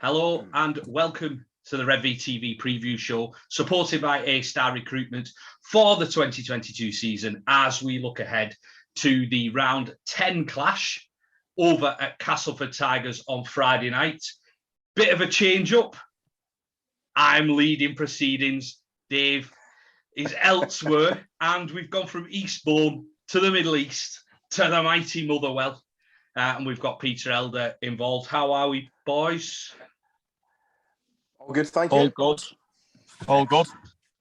Hello and welcome to the Redvee TV preview show, supported by A-Star Recruitment for the 2022 season as we look ahead to the round 10 clash over at Castleford Tigers on Friday night. Bit of a change up. I'm leading proceedings. Dave is elsewhere, and we've gone from Eastbourne to the Middle East to the mighty Motherwell. And we've got Peter Elder involved. How are we, boys? All good, thank you. All good. All good.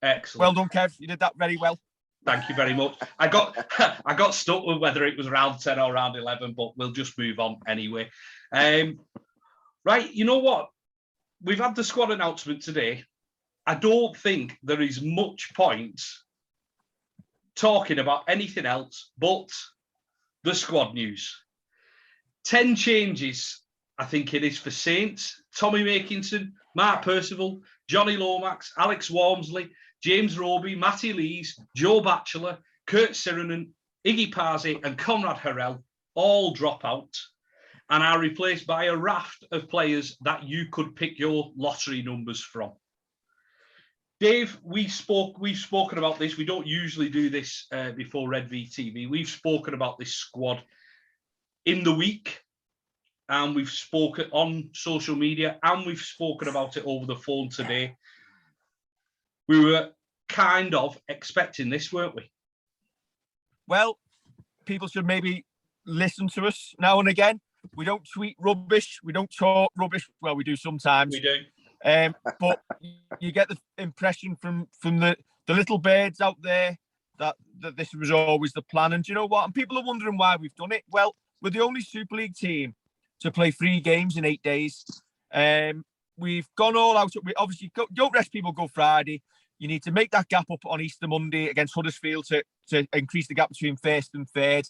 Excellent. Well done, Kev. You did that very well. Thank you very much. I got stuck with whether it was round 10 or round 11, but we'll just move on anyway. Right, you know what? We've had the squad announcement today. I don't think there is much point talking about anything else but the squad news. 10 changes, I think it is, for Saints. Tommy Makinson, Mark Percival, Johnny Lomax, Alex Walmsley, James Roby, Matty Lees, Joe Batchelor, Kurt Sirenen, Iggy Parsi and Conrad Harrell all drop out and are replaced by a raft of players that you could pick your lottery numbers from. Dave, we've spoken about this. We don't usually do this before Redvee TV. We've spoken about this squad in the week, and we've spoken on social media, and we've spoken about it over the phone today. We were kind of expecting this, weren't we? Well, people should maybe listen to us now and again. We don't tweet rubbish. We don't talk rubbish. Well, we do sometimes. We do. But you get the impression from the little birds out there that this was always the plan. And do you know what? And people are wondering why we've done it. Well, we're the only Super League team to play 3 games in 8 days. We've gone all out. We obviously don't rest people Good Friday. You need to make that gap up on Easter Monday against Huddersfield to increase the gap between first and third.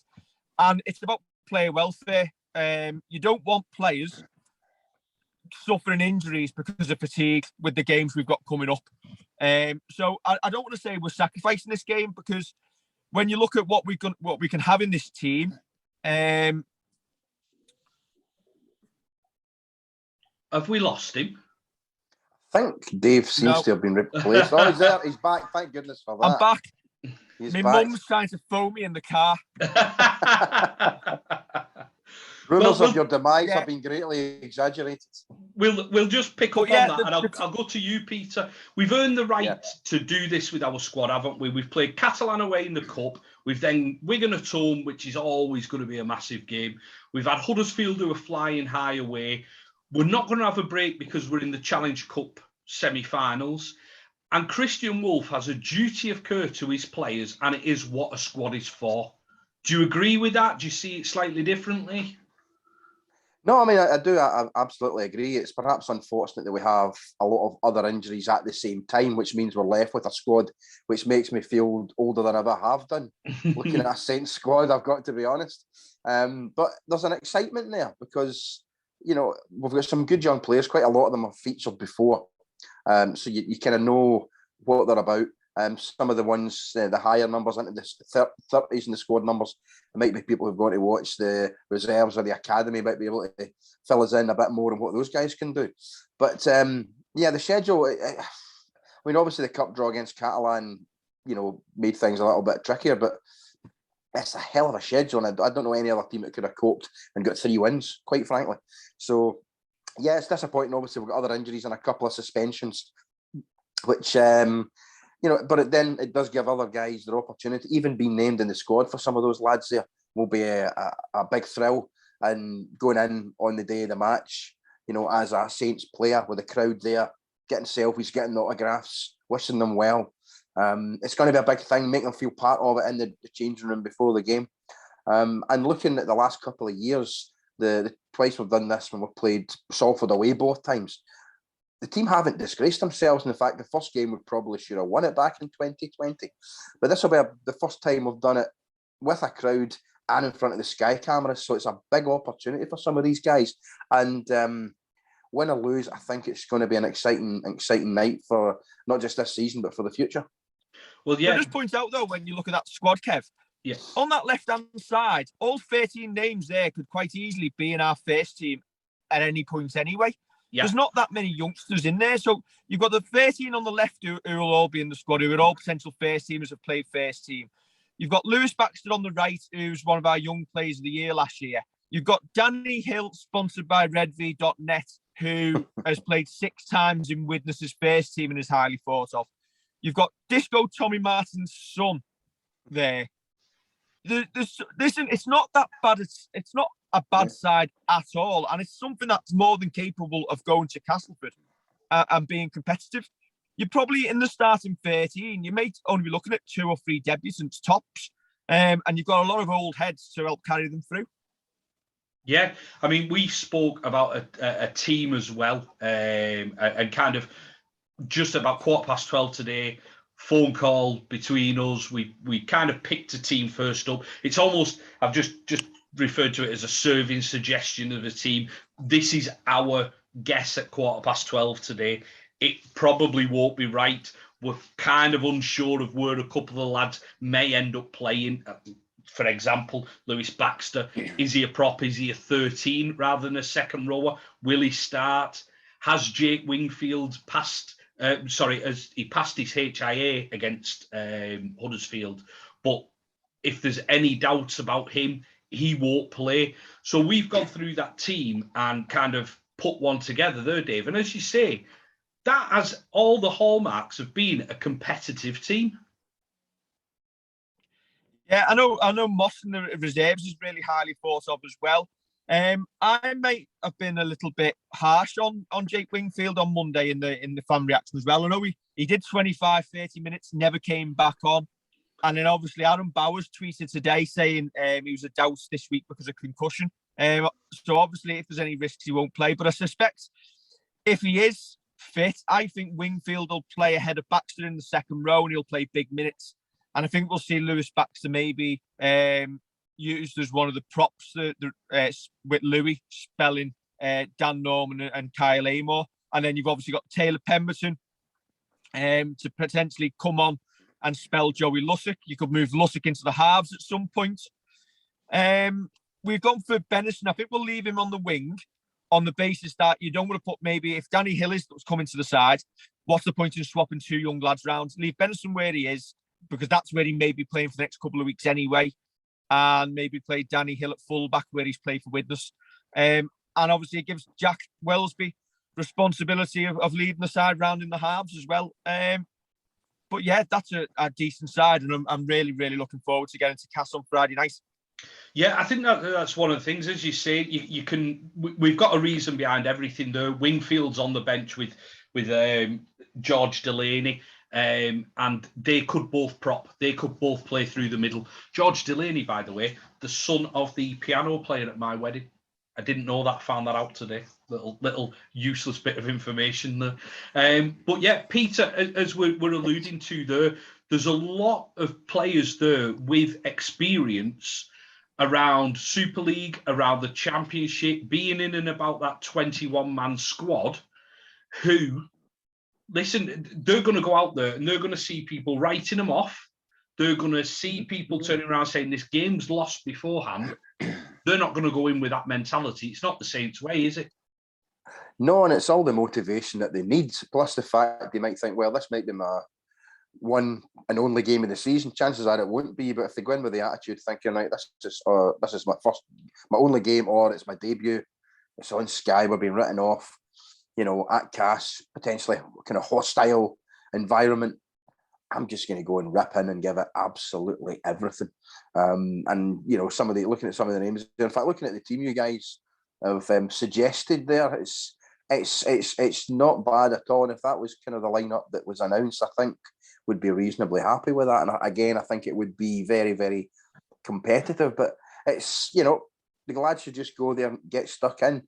And it's about player welfare. You don't want players suffering injuries because of fatigue with the games we've got coming up. So I don't want to say we're sacrificing this game, because when you look at what we can have in this team, have we lost him? I think Dave seems to have been replaced. Oh, he's there. He's back. Thank goodness for that. I'm back. He's My back. mum's trying to phone me in the car. Rumours of your demise have been greatly exaggerated. We'll just pick up on that, and I'll go to you, Peter. We've earned the right to do this with our squad, haven't we? We've played Catalan away in the Cup. We've then Wigan at home, which is always going to be a massive game. We've had Huddersfield who are flying high away. We're not going to have a break because we're in the Challenge Cup semi-finals. And Christian Wolff has a duty of care to his players, and it is what a squad is for. Do you agree with that? Do you see it slightly differently? No, I mean, I do. I absolutely agree. It's perhaps unfortunate that we have a lot of other injuries at the same time, which means we're left with a squad which makes me feel older than I ever have done. Looking at a Saints squad, I've got to be honest. But there's an excitement there because, you know, we've got some good young players. Quite a lot of them have featured before. So you kind of know what they're about. Some of the ones, the higher numbers into the 30s in the squad numbers, there might be people who've gone to watch the reserves or the academy, might be able to fill us in a bit more on what those guys can do. But the schedule, I mean, obviously the cup draw against Catalan, you know, made things a little bit trickier, but it's a hell of a schedule. And I don't know any other team that could have coped and got 3 wins, quite frankly. So, yeah, it's disappointing. Obviously, we've got other injuries and a couple of suspensions, which, you know, but then it does give other guys their opportunity. Even being named in the squad for some of those lads there will be a big thrill. And going in on the day of the match, you know, as a Saints player with the crowd there, getting selfies, getting autographs, wishing them well. It's going to be a big thing, making them feel part of it in the changing room before the game. And looking at the last couple of years, the twice we've done this when we've played Salford away both times, the team haven't disgraced themselves. In fact, the first game we probably should have won it back in 2020. But this will be the first time we've done it with a crowd and in front of the Sky cameras. So it's a big opportunity for some of these guys. And win or lose, I think it's going to be an exciting night for not just this season, but for the future. Well, yeah. But just point out, though, when you look at that squad, Kev, yes, on that left-hand side, all 13 names there could quite easily be in our first team at any point anyway. Yeah. There's not that many youngsters in there. So you've got the 13 on the left who will all be in the squad, who are all potential first teamers, have played first team. You've got Lewis Baxter on the right, who's one of our young players of the year last year. You've got Danny Hill, sponsored by Redvee.net, who has played 6 times in Widnes's first team and is highly thought of. You've got Disco Tommy Martin's son there. Listen, it's not that bad. It's not a bad side at all. And it's something that's more than capable of going to Castleford and being competitive. You're probably in the starting 13. You may only be looking at 2 or 3 debutants tops. And you've got a lot of old heads to help carry them through. Yeah, I mean, we spoke about a team as well, and kind of just about 12:15 today. Phone call between us. We kind of picked a team first up. It's almost, I've just referred to it as a serving suggestion of a team. This is our guess at 12:15 today. It probably won't be right. We're kind of unsure of where a couple of the lads may end up playing. For example, Lewis Baxter, is he a prop? Is he a 13 rather than a second rower? Will he start? Has Jake Wingfield passed? As he passed his HIA against Huddersfield, but if there's any doubts about him, he won't play. So we've gone through that team and kind of put one together there, Dave. And as you say, that has all the hallmarks of being a competitive team. Yeah, I know Moss in the reserves is really highly thought of as well. I might have been a little bit harsh on Jake Wingfield on Monday in the fan reaction as well. I know he did 25, 30 minutes, never came back on. And then obviously Aaron Bowers tweeted today saying he was a doubt this week because of concussion. So obviously if there's any risks, he won't play. But I suspect if he is fit, I think Wingfield will play ahead of Baxter in the second row and he'll play big minutes. And I think we'll see Lewis Baxter maybe used as one of the props with Louis spelling Dan Norman and Kyle Amor. And then you've obviously got Taylor Pemberton to potentially come on and spell Joey Lussick. You could move Lussick into the halves at some point. We've gone for Benison. I think we'll leave him on the wing on the basis that you don't want to put maybe if Danny Hill is coming to the side, what's the point in swapping 2 young lads round? Leave Benison where he is, because that's where he may be playing for the next couple of weeks anyway, and maybe play Danny Hill at fullback where he's played for Widnes. And obviously it gives Jack Wellesby responsibility of leading the side round in the halves as well. But yeah, that's a decent side, and I'm really, really looking forward to getting to Cass on Friday night. Yeah, I think that's one of the things, as you say, you can. We've got a reason behind everything though. Wingfield's on the bench with George Delaney. And they could both prop. They could both play through the middle. George Delaney, by the way, the son of the piano player at my wedding. I didn't know that. Found that out today. Little useless bit of information there. But yeah, Peter, as we're alluding to there's a lot of players there with experience around Super League, around the Championship, being in and about that 21-man squad, who. Listen, they're going to go out there and they're going to see people writing them off. They're going to see people turning around saying this game's lost beforehand. They're not going to go in with that mentality. It's not the Saints' way, is it? No, and it's all the motivation that they need. Plus the fact they might think, well, this might be my one and only game of the season. Chances are it won't be. But if they go in with the attitude thinking, right, this is my only game, or it's my debut. It's on Sky. We're being written off. At Cass, potentially kind of hostile environment, I'm just going to go and rip in and give it absolutely everything. And looking at some of the names, in fact, looking at the team you guys have suggested there, it's not bad at all. And if that was kind of the lineup that was announced, I think would be reasonably happy with that. And again, I think it would be very, very competitive. But it's the lads should just go there and get stuck in.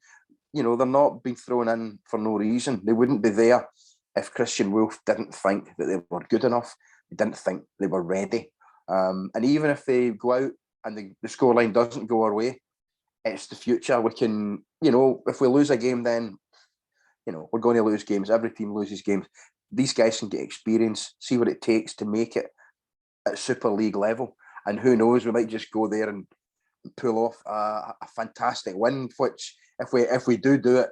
They're not being thrown in for no reason. They wouldn't be there if Christian Wolf didn't think that they were good enough. They didn't think they were ready. And even if they go out and the scoreline doesn't go our way, it's the future. We can, if we lose a game, then, we're going to lose games. Every team loses games. These guys can get experience, see what it takes to make it at Super League level. And who knows, we might just go there and pull off a fantastic win, which if we do it,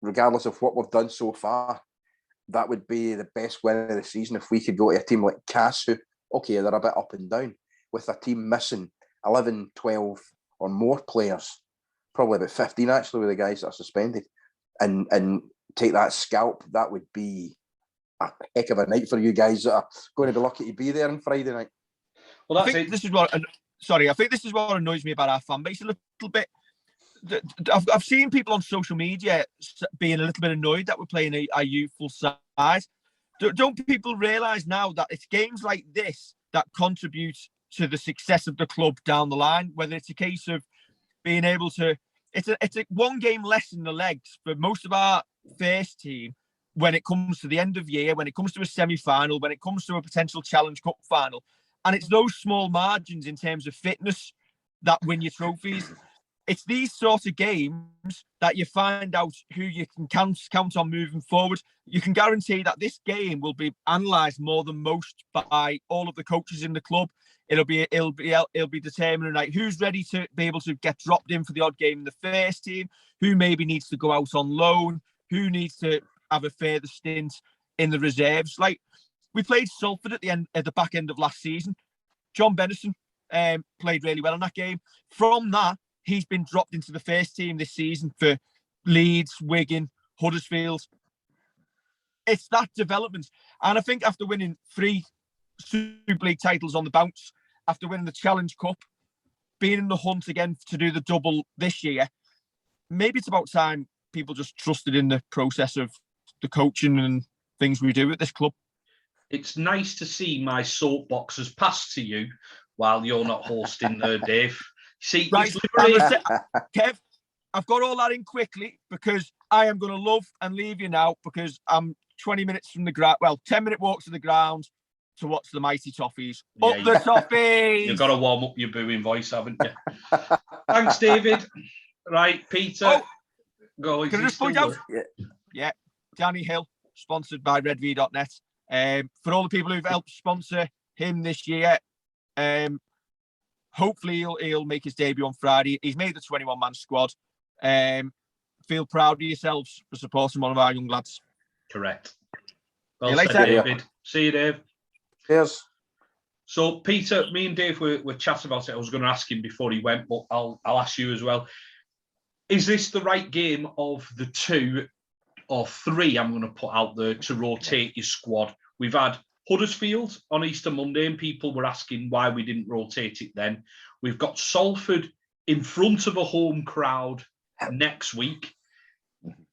regardless of what we've done so far, that would be the best win of the season if we could go to a team like Cass, who, okay, they're a bit up and down, with a team missing 11, 12 or more players, probably about 15 actually with the guys that are suspended, and take that scalp. That would be a heck of a night for you guys that are going to be lucky to be there on Friday night. Well, I think this is what annoys me about our fan base a little bit. I've seen people on social media being a little bit annoyed that we're playing a youthful side. Don't people realise now that it's games like this that contribute to the success of the club down the line? Whether it's a case of being able to, it's a one game less in the legs for most of our first team when it comes to the end of year, when it comes to a semi-final, when it comes to a potential Challenge Cup final. And it's those small margins in terms of fitness that win you trophies. It's these sort of games that you find out who you can count on moving forward. You can guarantee that this game will be analysed more than most by all of the coaches in the club. It'll be determining like who's ready to be able to get dropped in for the odd game in the first team, who maybe needs to go out on loan, who needs to have a further stint in the reserves. Like we played Salford at the back end of last season. John Bennison played really well in that game. From that, he's been dropped into the first team this season for Leeds, Wigan, Huddersfield. It's that development. And I think after winning 3 Super League titles on the bounce, after winning the Challenge Cup, being in the hunt again to do the double this year, maybe it's about time people just trusted in the process of the coaching and things we do at this club. It's nice to see my soapbox has passed to you while you're not hosting there, Dave. See, right, Kev, I've got all that in quickly because I am going to love and leave you now because I'm 20 minutes from the ground. Well, 10-minute walk to the ground to watch the mighty Toffees. Yeah, up the Toffees! You've got to warm up your booing voice, haven't you? Thanks, David. Right, Peter. Go. Can I just point out? Yeah, Danny Hill, sponsored by Redvee.net. For all the people who've helped sponsor him this year, hopefully he'll make his debut on Friday. He's made the 21-man squad. Feel proud of yourselves for supporting one of our young lads. Correct. Well said, David. See you, Dave. Cheers. So, Peter, me and Dave were chatting about it. I was going to ask him before he went, but I'll ask you as well. Is this the right game of the 2 or 3 I'm going to put out there to rotate your squad? We've had Huddersfield on Easter Monday, and people were asking why we didn't rotate it then. We've got Salford in front of a home crowd next week.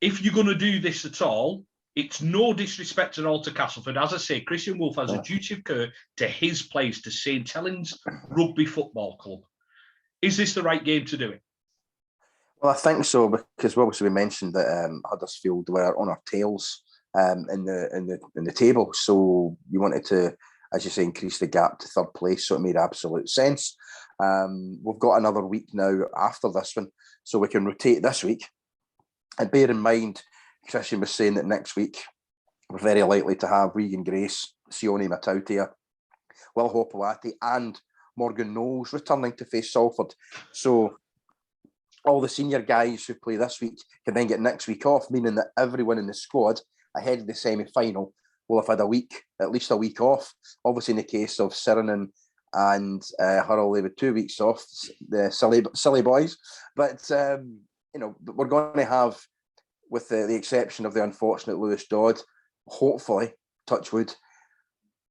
If you're going to do this at all, it's no disrespect at all to Castleford. As I say, Christian Wolf has a duty of care to his place, to St. Helens Rugby Football Club. Is this the right game to do it? Well, I think so, because obviously we mentioned that Huddersfield were on our tails in the table, so you wanted to, as you say, increase the gap to third place, so it made absolute sense. We've got another week now after this one, so we can rotate this week. And bear in mind, Christian was saying that next week we're very likely to have Regan Grace, Sione Matautia, Will Hopewati and Morgan Knowles returning to face Salford. So all the senior guys who play this week can then get next week off, meaning that everyone in the squad ahead of the semi-final will have had at least a week off. Obviously, in the case of Sirenen and Hurl, they had 2 weeks off, the silly boys. But, we're going to have, with the exception of the unfortunate Lewis Dodd, hopefully, touch wood,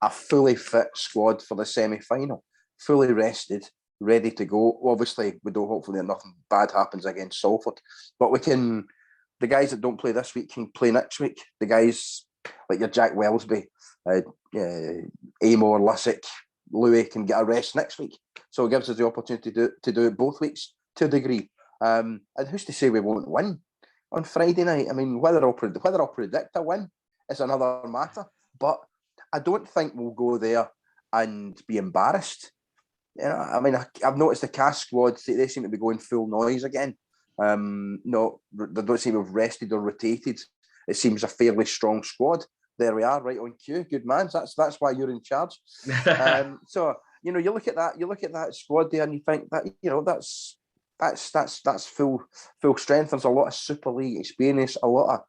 a fully fit squad for the semi-final, fully rested, ready to go. Obviously, we don't hopefully that nothing bad happens against Salford, but the guys that don't play this week can play next week. The guys like your Jack Wellesby, Amor, Lussick, Louis can get a rest next week. So it gives us the opportunity to do it both weeks to a degree. And who's to say we won't win on Friday night? I mean, whether I'll predict a win is another matter, but I don't think we'll go there and be embarrassed. I mean, I've noticed the Cass squad, they seem to be going full noise again. No, they don't seem to have rested or rotated. It seems a fairly strong squad. There we are, right on cue. Good man. That's why you're in charge. So you look at that squad there, and you think that that's that's full strength. There's a lot of Super League experience, a lot of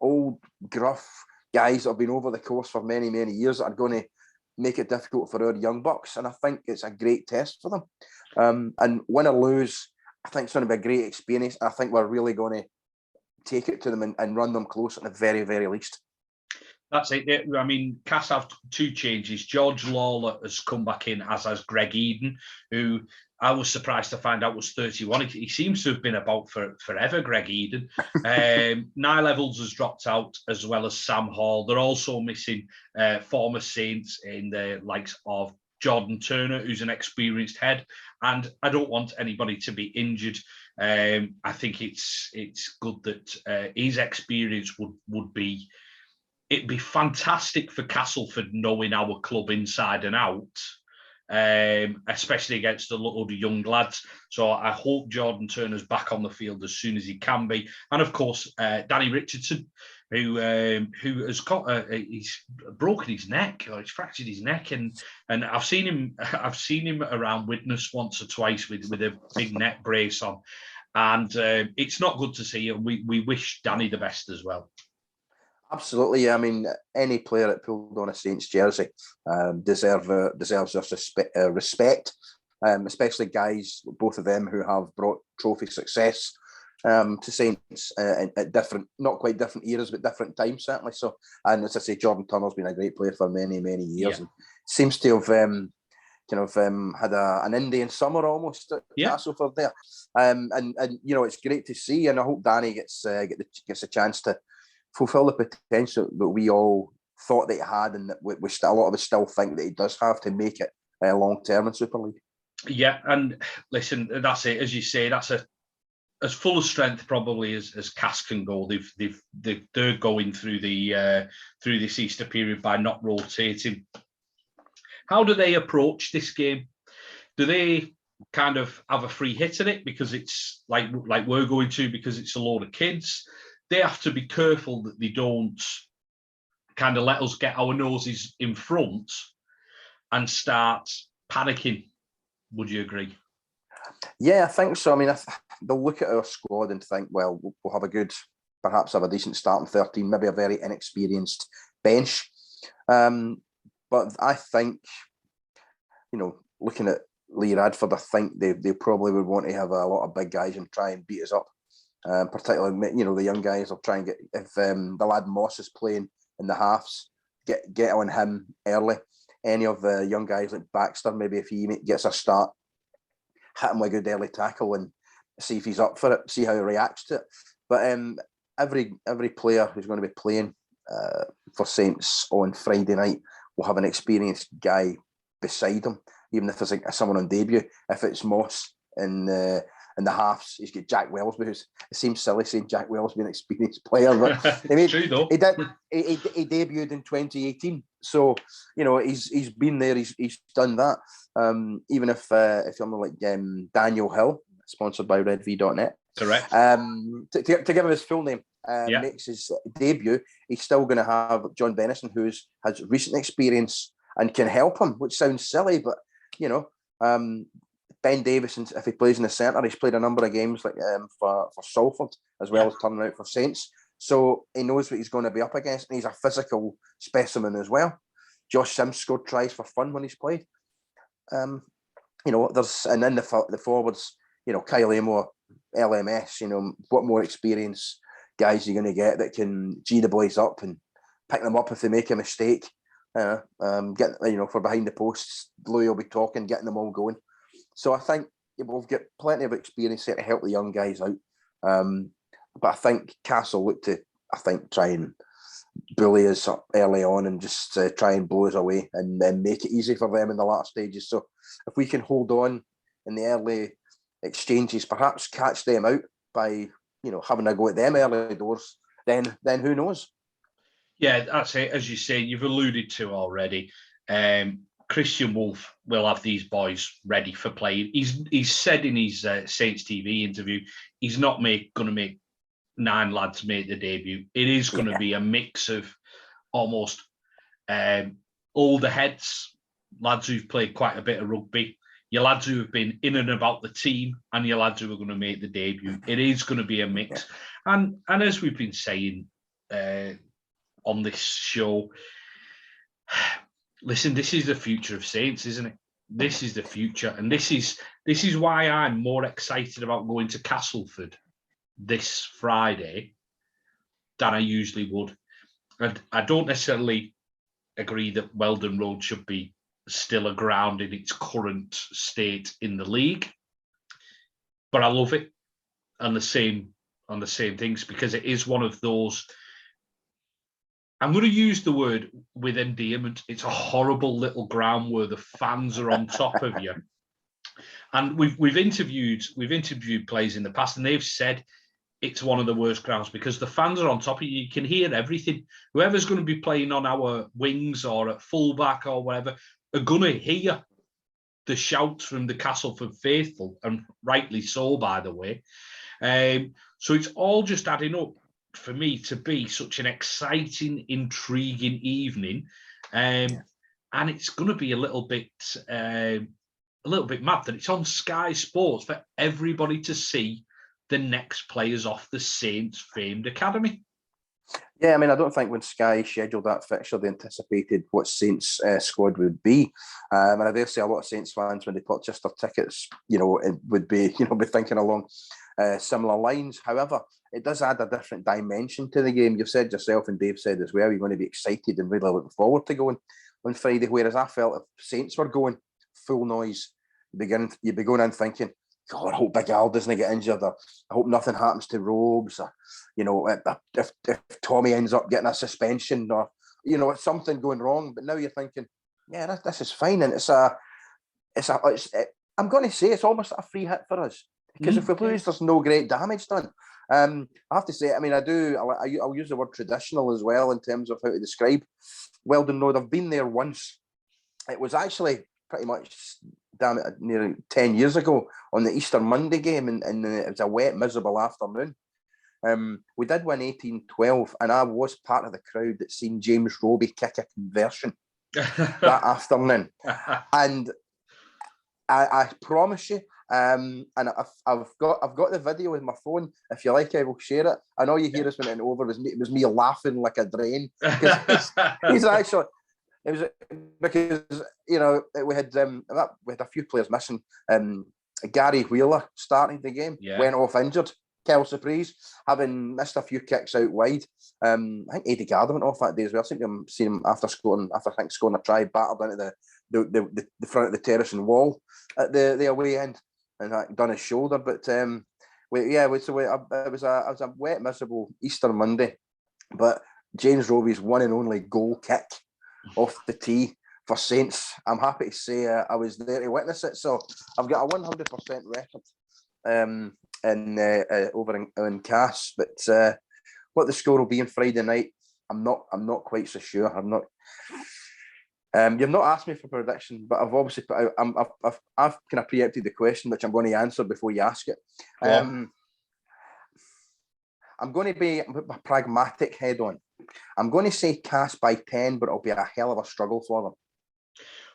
old gruff guys that have been over the course for many years that are going to make it difficult for our young bucks, and I think it's a great test for them. And win or lose, I think it's going to be a great experience. I think we're really going to take it to them and run them close at the very least. That's it. I mean, Cass have two changes. George Lawler has come back in, as has Greg Eden, who I was surprised to find out was 31. He seems to have been about for forever, Greg Eden. Niall Evans has dropped out, as well as Sam Hall. They're also missing former Saints in the likes of Jordan Turner, who's an experienced head. And I don't want anybody to be injured. I think it's good that his experience would be... It'd be fantastic for Castleford knowing our club inside and out, especially against a lot of young lads. So I hope Jordan Turner's back on the field as soon as he can be. And of course, Danny Richardson, who has got he's broken his neck, or he's fractured his neck, and I've seen him around Witness once or twice with a big neck brace on, and it's not good to see. And we wish Danny the best as well. Absolutely. I mean, any player that pulled on a Saints jersey deserves their respect, especially guys, both of them, who have brought trophy success to Saints at different, not quite different eras, but different times, certainly. So, and as I say, Jordan Turner's been a great player for many years, and seems to have had an Indian summer almost at Castleford there. And you know, it's great to see, and I hope Danny gets a chance to fulfill the potential that we all thought that he had, and that a lot of us still think that he does have to make it long term in Super League. Yeah, and listen, that's it. As you say, that's as full of strength probably as Cass can go. They're going through this Easter period by not rotating. How do they approach this game? Do they kind of have a free hit in it because it's like we're going to, because it's a load of kids? They have to be careful that they don't kind of let us get our noses in front and start panicking. Would you agree? Yeah, I think so. I mean, they'll look at our squad and think, well, we'll perhaps have a decent starting 13, maybe a very inexperienced bench. But I think, you know, looking at Lee Radford, I think they probably would want to have a lot of big guys and try and beat us up. Particularly, you know, the young guys will try and get, if the lad Moss is playing in the halves, get on him early. Any of the young guys like Baxter, maybe if he gets a start, hit him with a good early tackle and see if he's up for it, see how he reacts to it. But every player who's going to be playing for Saints on Friday night will have an experienced guy beside him, even if there's someone on debut. If it's Moss in the halves, he's got Jack Wellsby, it seems silly saying Jack Wellsby an experienced player, but true though. He debuted in 2018, so you know he's been there, he's done that. Even if someone like Daniel Hill, sponsored by Redvee.net, correct, to give him his full name, makes his debut, he's still going to have John Bennison, who has recent experience and can help him, which sounds silly, but you know. Ben Davis, if he plays in the centre, he's played a number of games like for Salford, as well as turning out for Saints. So he knows what he's going to be up against, and he's a physical specimen as well. Josh Sims scored tries for fun when he's played. You know, and then the forwards, you know, Kyle Amor, LMS, you know, what more experience guys you're going to get that can G the boys up and pick them up if they make a mistake. Get, you know, for behind the posts, Louis will be talking, getting them all going. So I think we've got plenty of experience here to help the young guys out. But I think Castle look to, try and bully us up early on and just try and blow us away and then make it easy for them in the latter stages. So if we can hold on in the early exchanges, perhaps catch them out by, you know, having a go at them early doors, then who knows? Yeah, that's it. As you say, you've alluded to already. Christian Wolf will have these boys ready for playing. He's said in his Saints TV interview, he's not going to make 9 lads make the debut. It is going to be a mix of almost older heads, lads who've played quite a bit of rugby, your lads who have been in and about the team, and your lads who are going to make the debut. It is going to be a mix. And as we've been saying on this show, listen, this is the future of Saints, isn't it? This is the future. And this is why I'm more excited about going to Castleford this Friday than I usually would. And I don't necessarily agree that Weldon Road should be still a ground in its current state in the league, but I love it on the same things, because it is one of those. I'm going to use the word with endearment. It's a horrible little ground where the fans are on top of you. And we've interviewed players in the past, and they've said it's one of the worst grounds because the fans are on top of you. You can hear everything. Whoever's going to be playing on our wings or at fullback or whatever are going to hear the shouts from the Castleford faithful, and rightly so, by the way. So it's all just adding up for me to be such an exciting, intriguing evening. And it's going to be a little bit mad that it's on Sky Sports for everybody to see the next players off the Saints famed academy. Yeah, I mean, I don't think when Sky scheduled that fixture, they anticipated what Saints squad would be. And I dare say a lot of Saints fans, when they purchased their tickets, it would be, be thinking along similar lines. However, it does add a different dimension to the game. You've said yourself, and Dave said as well, you're going to be excited and really looking forward to going on Friday. Whereas I felt if Saints were going full noise, you'd be going in thinking, God, I hope Big Al doesn't get injured, or I hope nothing happens to Robes, or if Tommy ends up getting a suspension, or something going wrong. But now you're thinking, yeah, this is fine, and I'm going to say it's almost a free hit for us, because if we lose, there's no great damage done. I have to say, I mean, I'll use the word traditional as well in terms of how to describe Weldon Road. I've been there once. It was actually pretty much nearly 10 years ago on the Easter Monday game, and it was a wet, miserable afternoon. We did win 18-12, and I was part of the crowd that seen James Roby kick a conversion that afternoon. And I promise you, and I've got the video with my phone. If you like, I will share it. I know you hear us when it's over. It was me laughing like a drain, because he's actually. It was because we had a few players missing. Gary Wheeler starting the game, went off injured. Kel Surprise, having missed a few kicks out wide. I think Eddie Gardner went off that day as well. I seem to have seen him after scoring a try, battered into the front of the terracing wall at the away end, and done his shoulder. But it was a wet, miserable Easter Monday. But James Roby's one and only goal kick off the tee for Saints, I'm happy to say I was there to witness it. So I've got a 100% record over in Cass. But what the score will be on Friday night, I'm not quite so sure. I'm not. You've not asked me for prediction, but I've obviously I've kind of preempted the question, which I'm going to answer before you ask it. I'm going to be a pragmatic head on. I'm going to say Cass by 10, but it'll be a hell of a struggle for them.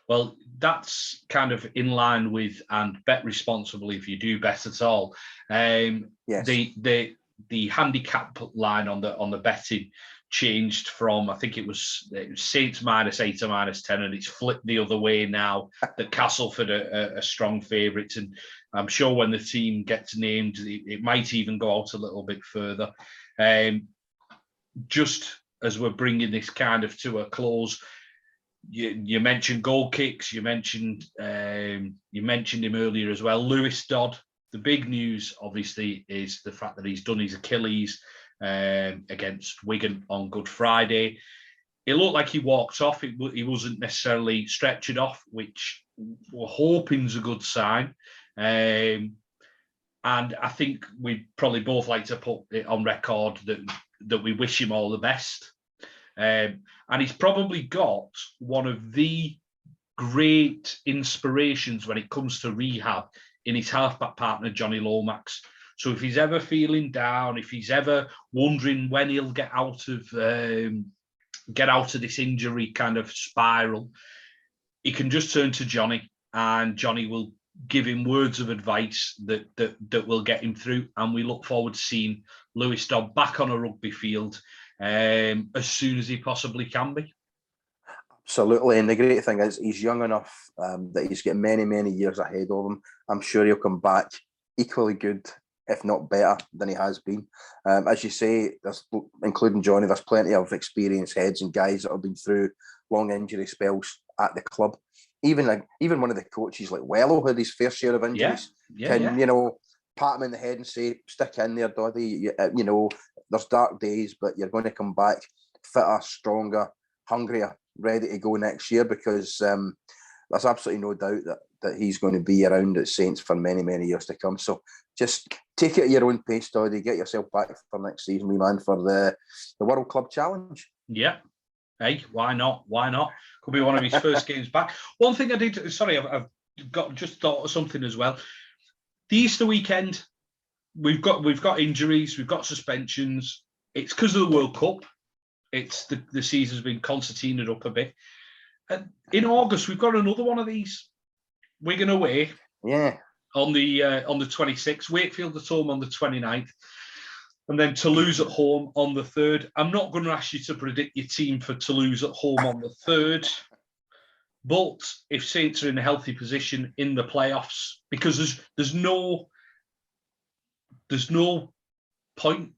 Well, that's kind of in line with, and bet responsibly if you do bet at all. Yes. The handicap line on the betting changed from, I think it was Saints -8 or -10, and it's flipped the other way now that Castleford are strong favourites. And I'm sure when the team gets named, it might even go out a little bit further. Just as we're bringing this kind of to a close, you mentioned goal kicks. You mentioned him earlier as well, Lewis Dodd. The big news, obviously, is the fact that he's done his Achilles against Wigan on Good Friday. It looked like he walked off. He wasn't necessarily stretchered off, which we're hoping is a good sign. And I think we probably both like to put it on record that we wish him all the best. And he's probably got one of the great inspirations when it comes to rehab in his halfback partner, Johnny Lomax. So if he's ever feeling down, if he's ever wondering when he'll get out of this injury kind of spiral, he can just turn to Johnny, and Johnny will giving words of advice that will get him through. And we look forward to seeing Lewis Dodd back on a rugby field as soon as he possibly can be. Absolutely, and the great thing is he's young enough that he's got many, many years ahead of him. I'm sure he'll come back equally good, if not better, than he has been. As you say, there's, including Johnny, there's plenty of experienced heads and guys that have been through long injury spells at the club. Even one of the coaches like Wello had his fair share of injuries. You know, pat him in the head and say, stick in there, Doddy. You know, there's dark days, but you're going to come back fitter, stronger, hungrier, ready to go next year, because there's absolutely no doubt that he's going to be around at Saints for many, many years to come. So just take it at your own pace, Doddy. Get yourself back for next season, wee man, for the World Club Challenge. Yeah. Hey, why not? Why not? Could be one of his first games back. One thing I did, sorry, I've got just thought of something as well. The Easter weekend, we've got injuries, we've got suspensions. It's because of the World Cup. It's the season's been concertinaed up a bit. And in August, we've got another one of these. Wigan away. Yeah. On the 26th, Wakefield at home on the 29th, and then Toulouse at home on the 3rd. I'm not going to ask you to predict your team for Toulouse at home on the 3rd, but if Saints are in a healthy position in the playoffs, because there's no point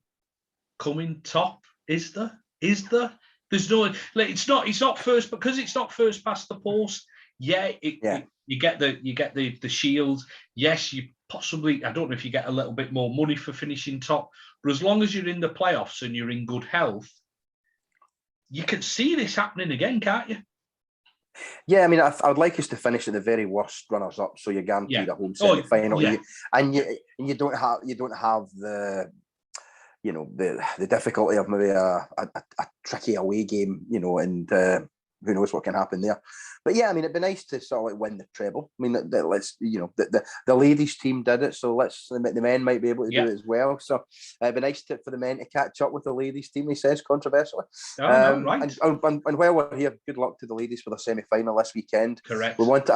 coming top, is there? There's no. It's not first, because it's not first past the post. Yeah, you get the shield. Yes, you possibly, I don't know if you get a little bit more money for finishing top, but as long as you're in the playoffs and you're in good health, you can see this happening again, can't you? Yeah, I mean, I would like us to finish at the very worst runners-up, so you're guaranteed a home semi-final. Yeah. You don't have the, you know, the difficulty of maybe a tricky away game, you know, and who knows what can happen there. But yeah, I mean, it'd be nice to sort of like win the treble. I mean, let's, you know, the ladies team did it, so the men might be able to do it as well. So it'd be nice for the men to catch up with the ladies team, he says, controversially. Right. And while we're here, good luck to the ladies for the semi-final this weekend. Correct. We want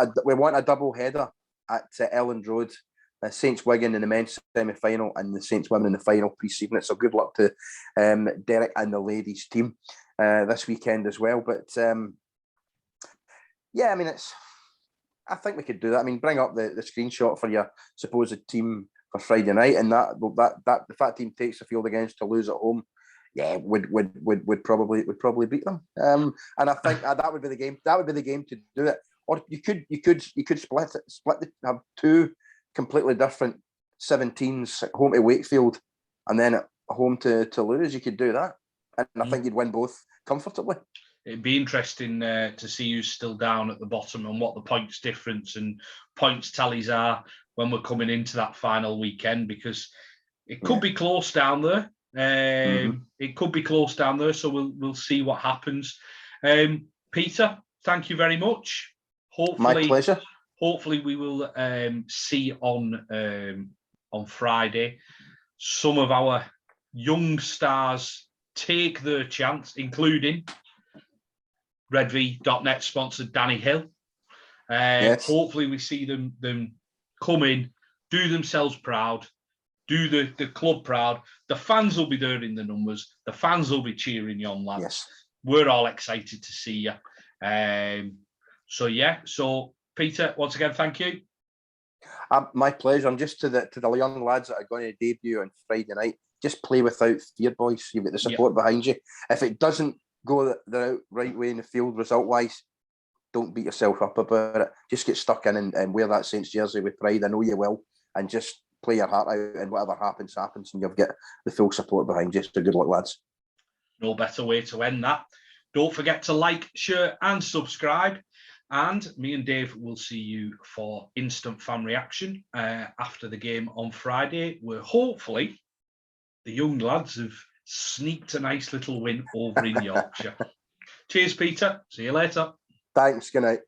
a double header at Elland Road. Saints Wigan in the men's semi-final and the Saints women in the final pre-season. So good luck to Derek and the ladies team this weekend as well. But yeah, I mean, I think we could do that. I mean, bring up the screenshot for your supposed team for Friday night, and that if that team takes the field against Toulouse at home, yeah, would probably beat them. And I think that would be the game. That would be the game to do it. Or you could split have two completely different 17s, home to Wakefield and then at home to Toulouse. You could do that, and I think you'd win both comfortably. It'd be interesting to see who's still down at the bottom and what the points difference and points tallies are when we're coming into that final weekend, because it could be close down there. It could be close down there, so we'll see what happens. Peter, thank you very much. Hopefully, my pleasure. Hopefully, we will see on Friday some of our young stars take their chance, including Redvee.net sponsored Danny Hill. Yes. Hopefully, we see them come in, do themselves proud, do the club proud. The fans will be there in the numbers. The fans will be cheering you on, lads. Yes. We're all excited to see you. So Peter, once again, thank you. My pleasure. And just to the young lads that are going to debut on Friday night, just play without fear, boys. You've got the support behind you. If it doesn't go the right way in the field result-wise, don't beat yourself up about it. Just get stuck in and wear that Saints jersey with pride. I know you will. And just play your heart out, and whatever happens, and you'll get the full support behind you. So good luck, lads. No better way to end that. Don't forget to like, share and subscribe. And me and Dave will see you for instant fan reaction after the game on Friday, where hopefully the young lads have sneaked a nice little win over in Yorkshire. Cheers, Peter. See you later. Thanks. Good night.